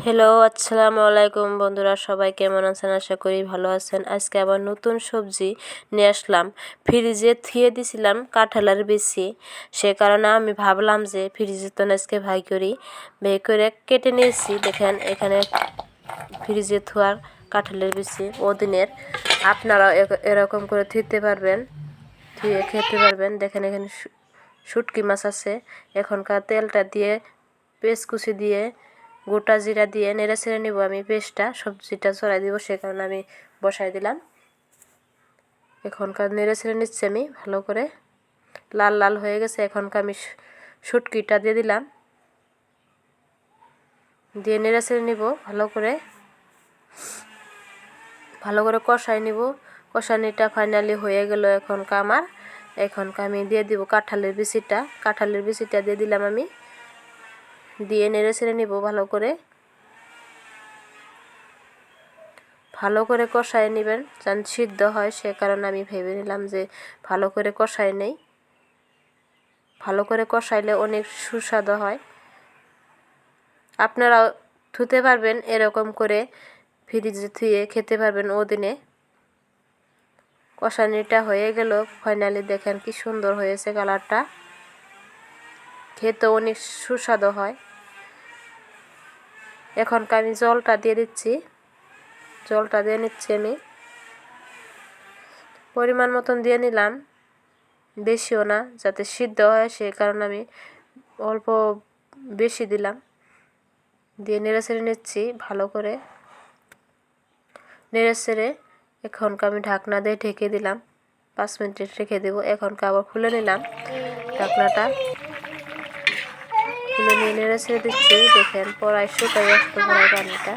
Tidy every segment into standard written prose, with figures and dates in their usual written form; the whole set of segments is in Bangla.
হ্যালো, আসসালামু আলাইকুম বন্ধুরা, সবাই কেমন আছেন? আশা করি ভালো আছেন। আজকে আবার নতুন সবজি নিয়ে আসলাম। ফ্রিজে থুয়ে দিছিলাম কাঁঠালের বিচি, সে কারণে আমি ভাবলাম যে ফ্রিজে তো আজকে ভাই করে কেটে নিয়েছি। দেখেন এখানে ফ্রিজে থুয়ার কাঁঠালের বিচি ওদিনের, আপনারাও এরকম করে থুইতে পারবেন, ধুয়ে খেতে পারবেন। দেখেন এখানে শুটকি মাছ আছে। এখনকার তেলটা দিয়ে পেঁয়াজ কুচি দিয়ে গোটা জিরা দিয়ে নেড়ে ছেড়ে নিব আমি পেস্টটা, সবজিটা চড়াই দিব, সে কারণে আমি বসাই দিলাম। এখনকার নেড়ে ছেড়ে নিচ্ছি আমি ভালো করে, লাল লাল হয়ে গেছে। এখনকার আমি শুটকিটা দিয়ে দিলাম, দিয়ে নেড়ে ছেড়ে নিব ভালো করে কষাই নিব। কষানিটা ফাইনালি হয়ে গেল। এখনকার আমি দিয়ে দিব কাঁঠালের বিচিটা দিয়ে দিলাম আমি, দিয়ে নেড়ে ছেড়ে নিব ভালো করে কষায় নেবেন যেন সিদ্ধ হয়। সে কারণে আমি ভেবে নিলাম যে ভালো করে কষায় নেই, ভালো করে কষাইলে অনেক সুস্বাদু হয়। আপনারাও ধুতে পারবেন এরকম করে, ফ্রিজে ধুয়ে খেতে পারবেন ওদিনে। কষানিটা হয়ে গেল ফাইনালি, দেখেন কি সুন্দর হয়েছে কালারটা, খেতে অনেক সুস্বাদু হয়। এখনকার আমি জলটা দিয়ে নিচ্ছি আমি পরিমাণ মতন দিয়ে নিলাম, বেশিও না, যাতে সিদ্ধ হয়, সেই কারণে আমি অল্প বেশি দিলাম। দিয়ে নেড়ে ছেড়ে নিচ্ছি ভালো করে, নেড়ে ছেড়ে এখনকার আমি ঢাকনা দিয়ে ঢেকে দিলাম, 5 মিনিট রেখে দেবো। এখনকার আবার খুলে নিলাম ঢাকনাটা, খুলে নিয়ে নেড়ে ছেড়ে দিচ্ছি। দেখেন পড়ায় শুকাই আসতো পড়ায় পানিটা,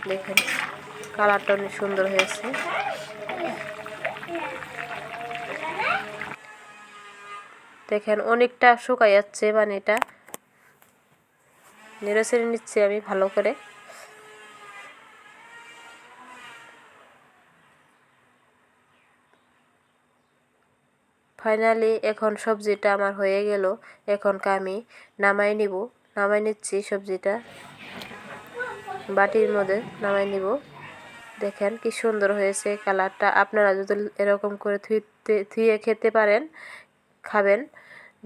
দেখেন কালারটা অনেক সুন্দর হয়েছে। দেখেন অনেকটা শুকাই যাচ্ছে পানিটা, নেড়ে ছেড়ে নিচ্ছি আমি ভালো করে। ফাইনালি এখন সবজিটা আমার হয়ে গেল। এখনকার আমি নামাই নিচ্ছি সবজিটা, বাটির মধ্যে নামাই নিব। দেখেন কি সুন্দর হয়েছে কালারটা। আপনারা যদি এরকম করে ধুয়ে খেতে পারেন, খাবেন,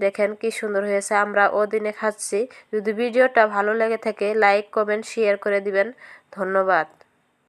দেখেন কি সুন্দর হয়েছে। আমরা ওদিনে খাচ্ছি। যদি ভিডিওটা ভালো লেগে থাকে লাইক কমেন্ট শেয়ার করে দিবেন। ধন্যবাদ।